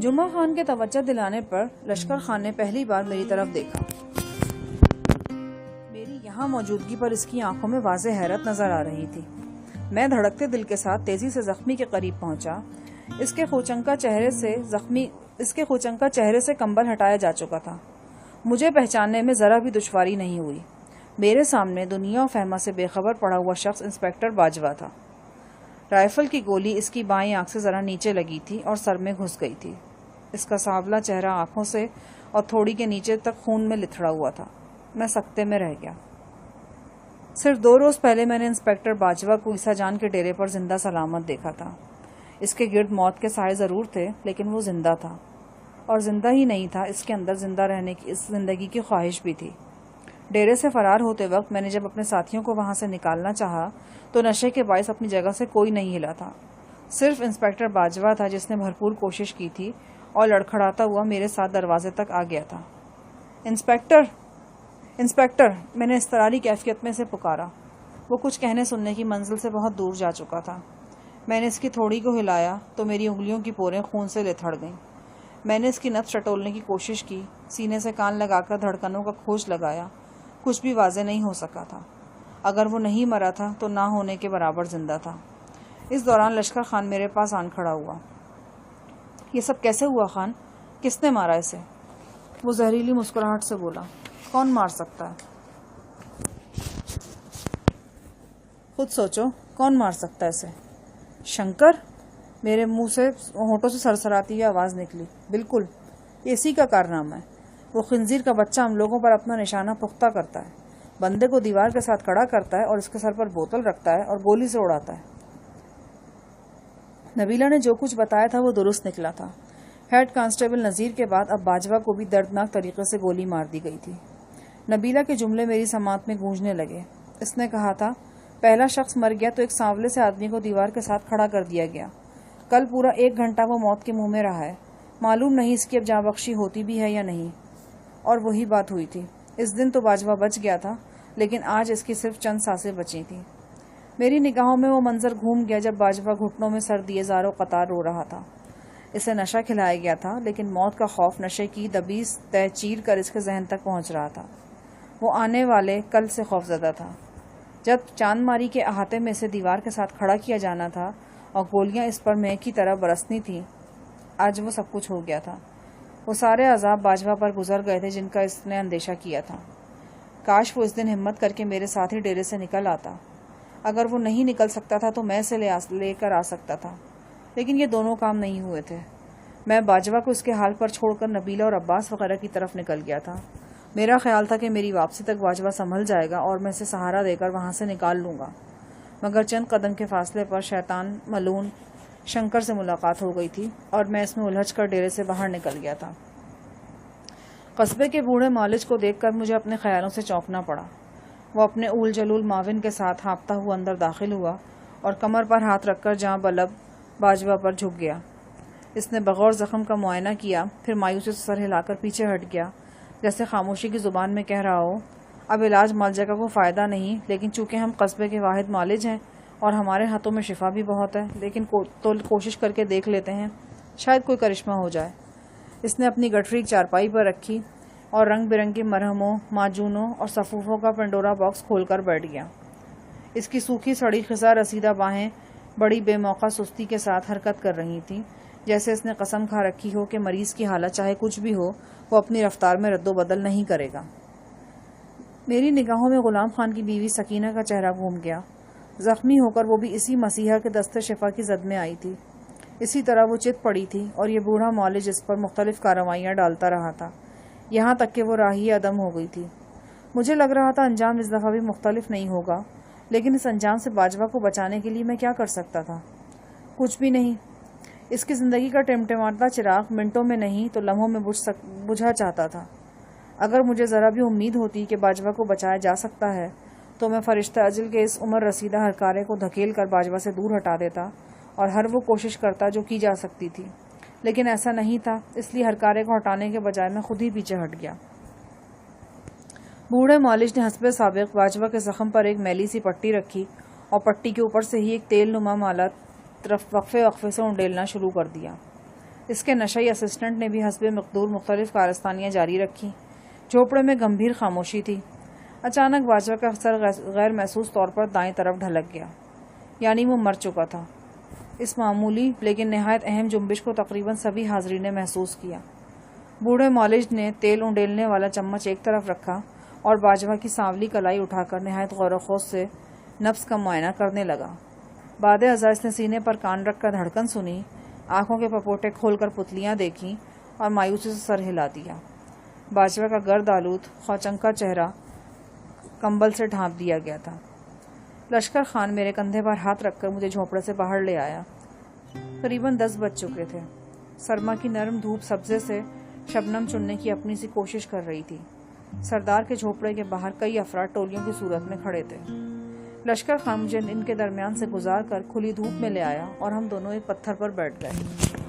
جمعہ خان کے توجہ دلانے پر لشکر خان نے پہلی بار میری طرف دیکھا۔ میری یہاں موجودگی پر اس کی آنکھوں میں واضح حیرت نظر آ رہی تھی۔ میں دھڑکتے دل کے ساتھ تیزی سے زخمی کے قریب پہنچا۔ اس کے خوچنکا چہرے سے کمبل ہٹایا جا چکا تھا۔ مجھے پہچاننے میں ذرا بھی دشواری نہیں ہوئی۔ میرے سامنے دنیا و فہمہ سے بے خبر پڑا ہوا شخص انسپکٹر باجوہ تھا۔ رائفل کی گولی اس کی بائیں آنکھ سے ذرا نیچے لگی تھی اور سر میں گھس گئی تھی۔ اس کا سانولا چہرہ آنکھوں سے اور تھوڑی کے نیچے تک خون میں لتھڑا ہوا تھا۔ میں سکتے میں رہ گیا۔ صرف 2 روز پہلے میں نے انسپکٹر باجوہ کو عیسیٰ جان کے ڈیرے پر زندہ سلامت دیکھا تھا۔ اس کے گرد موت کے سائے ضرور تھے، لیکن وہ زندہ تھا، اور زندہ ہی نہیں تھا، اس کے اندر زندہ رہنے کی اس زندگی کی خواہش بھی تھی۔ ڈیرے سے فرار ہوتے وقت میں نے جب اپنے ساتھیوں کو وہاں سے نکالنا چاہا تو نشے کے باعث اپنی جگہ سے کوئی نہیں ہلا تھا۔ صرف انسپکٹر باجوہ تھا جس نے بھرپور کوشش کی تھی اور لڑکھڑاتا ہوا میرے ساتھ دروازے تک آ گیا تھا۔ انسپکٹر، میں نے اضطراری کیفیت میں اسے پکارا۔ وہ کچھ کہنے سننے کی منزل سے بہت دور جا چکا تھا۔ میں نے اس کی تھوڑی کو ہلایا تو میری انگلیوں کی پوریں خون سے لتھڑ گئیں۔ میں نے اس کی نبض ٹٹولنے کی کوشش کی، سینے سے کان لگا کر دھڑکنوں کا کھوج لگایا، کچھ بھی واضح نہیں ہو سکا تھا۔ اگر وہ نہیں مرا تھا تو نہ ہونے کے برابر زندہ تھا۔ اس دوران لشکر خان میرے پاس آن کھڑا ہوا۔ یہ سب کیسے ہوا خان؟ کس نے مارا اسے؟ وہ زہریلی مسکراہٹ سے بولا۔ کون مار سکتا ہے؟ خود سوچو، کون مار سکتا ہے اسے؟ شنکر؟ میرے منہ سے ہونٹوں سے سرسراتی ہوئی آواز نکلی۔ بالکل، یہ اسی کا کارنامہ ہے۔ وہ خنزیر کا بچہ ہم لوگوں پر اپنا نشانہ پختہ کرتا ہے، بندے کو دیوار کے ساتھ کھڑا کرتا ہے اور اس کے سر پر بوتل رکھتا ہے اور گولی سے اڑاتا ہے۔ نبیلہ نے جو کچھ بتایا تھا وہ درست نکلا تھا۔ ہیڈ کانسٹیبل نذیر کے بعد اب باجوہ کو بھی دردناک طریقے سے گولی مار دی گئی تھی۔ نبیلہ کے جملے میری سماعت میں گونجنے لگے۔ اس نے کہا تھا، پہلا شخص مر گیا تو ایک سانولے سے آدمی کو دیوار کے ساتھ کھڑا کر دیا گیا۔ کل پورا 1 گھنٹہ وہ موت کے منہ میں رہا ہے۔ معلوم نہیں اس کی اب جاں بخشی ہوتی بھی ہے یا نہیں۔ اور وہی بات ہوئی تھی۔ اس دن تو باجوہ بچ گیا تھا، لیکن آج اس کی صرف چند سانسیں بچی تھیں۔ میری نگاہوں میں وہ منظر گھوم گیا جب باجوہ گھٹنوں میں سر دیے زاروں قطار رو رہا تھا۔ اسے نشہ کھلایا گیا تھا، لیکن موت کا خوف نشے کی دبیس تہ چیر کر اس کے ذہن تک پہنچ رہا تھا۔ وہ آنے والے کل سے خوفزدہ تھا، جب چاند ماری کے احاطے میں اسے دیوار کے ساتھ کھڑا کیا جانا تھا اور گولیاں اس پر مے کی طرح برسنی تھیں۔ آج وہ سب کچھ ہو گیا تھا۔ وہ سارے عذاب باجوہ پر گزر گئے تھے جن کا اس نے اندیشہ کیا تھا۔ کاش وہ اس دن ہمت کر کے میرے ساتھ ہی ڈیرے سے نکل آتا۔ اگر وہ نہیں نکل سکتا تھا تو میں اسے لے کر آ سکتا تھا، لیکن یہ دونوں کام نہیں ہوئے تھے۔ میں باجوہ کو اس کے حال پر چھوڑ کر نبیلہ اور عباس وغیرہ کی طرف نکل گیا تھا۔ میرا خیال تھا کہ میری واپسی تک باجوہ سنبھل جائے گا اور میں اسے سہارا دے کر وہاں سے نکال لوں گا، مگر چند قدم کے فاصلے پر شیطان ملعون شنکر سے ملاقات ہو گئی تھی اور میں اس میں الجھ کر ڈیرے سے باہر نکل گیا تھا۔ قصبے کے بوڑھے مالج کو دیکھ کر مجھے اپنے خیالوں سے چونکنا پڑا۔ وہ اپنے اول جلول معاون کے ساتھ ہانپتا ہوا اندر داخل ہوا اور کمر پر ہاتھ رکھ کر جاں بلب باجوہ پر جھک گیا۔ اس نے بغور زخم کا معائنہ کیا، پھر مایوسی سے سر ہلا کر پیچھے ہٹ گیا، جیسے خاموشی کی زبان میں کہہ رہا ہو، اب علاج معالجہ کا کوئی فائدہ نہیں، لیکن چونکہ ہم قصبے کے واحد معالج ہیں اور ہمارے ہاتھوں میں شفا بھی بہت ہے، لیکن تو کوشش کر کے دیکھ لیتے ہیں، شاید کوئی کرشمہ ہو جائے۔ اس نے اپنی گٹھری چارپائی پر رکھی اور رنگ برنگی مرہموں، معجونوں اور صفوفوں کا پنڈورا باکس کھول کر بیٹھ گیا۔ اس کی سوکھی سڑی خزاں رسیدہ باہیں بڑی بے موقع سستی کے ساتھ حرکت کر رہی تھیں، جیسے اس نے قسم کھا رکھی ہو کہ مریض کی حالت چاہے کچھ بھی ہو، وہ اپنی رفتار میں رد و بدل نہیں کرے گا۔ میری نگاہوں میں غلام خان کی بیوی سکینہ کا چہرہ گھوم گیا۔ زخمی ہو کر وہ بھی اسی مسیحا کے دستے شفا کی زد میں آئی تھی۔ اسی طرح وہ چت پڑی تھی اور یہ بوڑھا معالج اس پر مختلف کارروائیاں ڈالتا رہا تھا، یہاں تک کہ وہ راہی عدم ہو گئی تھی۔ مجھے لگ رہا تھا انجام اس دفعہ بھی مختلف نہیں ہوگا، لیکن اس انجام سے باجوہ کو بچانے کے لیے میں کیا کر سکتا تھا؟ کچھ بھی نہیں۔ اس کی زندگی کا ٹمٹماتا چراغ منٹوں میں نہیں تو لمحوں میں بجھا چاہتا تھا۔ اگر مجھے ذرا بھی امید ہوتی کہ باجوہ کو بچایا جا سکتا ہے تو میں فرشتہ اجل کے اس عمر رسیدہ ہرکارے کو دھکیل کر باجوہ سے دور ہٹا دیتا اور ہر وہ کوشش کرتا جو کی جا سکتی تھی، لیکن ایسا نہیں تھا، اس لیے ہرکارے کو ہٹانے کے بجائے میں خود ہی پیچھے ہٹ گیا۔ بوڑھے معالج نے حسب سابق باجوہ کے زخم پر ایک میلی سی پٹی رکھی اور پٹی کے اوپر سے ہی ایک تیل نما مالا وقفے سے انڈیلنا شروع کر دیا۔ اس کے نشئی اسسٹنٹ نے بھی حسب مقدور مختلف کارستانیاں جاری رکھیں۔ جھوپڑے میں گمبھیر خاموشی تھی۔ اچانک باجوہ کا سر غیر محسوس طور پر دائیں طرف ڈھلک گیا، یعنی وہ مر چکا تھا۔ اس معمولی لیکن نہایت اہم جنبش کو تقریباً سبھی حاضرین نے محسوس کیا۔ بوڑھے معالج نے تیل انڈیلنے والا چمچ ایک طرف رکھا اور باجوہ کی سانولی کلائی اٹھا کر نہایت غور و خوض سے نبض کا معائنہ کرنے لگا۔ بعد ازاں اس نے سینے پر کان رکھ کر دھڑکن سنی، آنکھوں کے پپوٹے کھول کر پتلیاں دیکھیں اور مایوسی سے سر ہلا دیا۔ باجوہ کا گرد آلود خوچنکا چہرہ کمبل سے ڈھانپ دیا گیا تھا۔ لشکر خان میرے کندھے پر ہاتھ رکھ کر مجھے جھونپڑے سے باہر لے آیا۔ قریباً 10 بج چکے تھے۔ سرما کی نرم دھوپ سبزے سے شبنم چننے کی اپنی سی کوشش کر رہی تھی۔ سردار کے جھونپڑے کے باہر کئی افراد ٹولیوں کی صورت میں کھڑے تھے۔ لشکر خان مجھے ان کے درمیان سے گزار کر کھلی دھوپ میں لے آیا اور ہم دونوں ایک پتھر پر بیٹھ گئے۔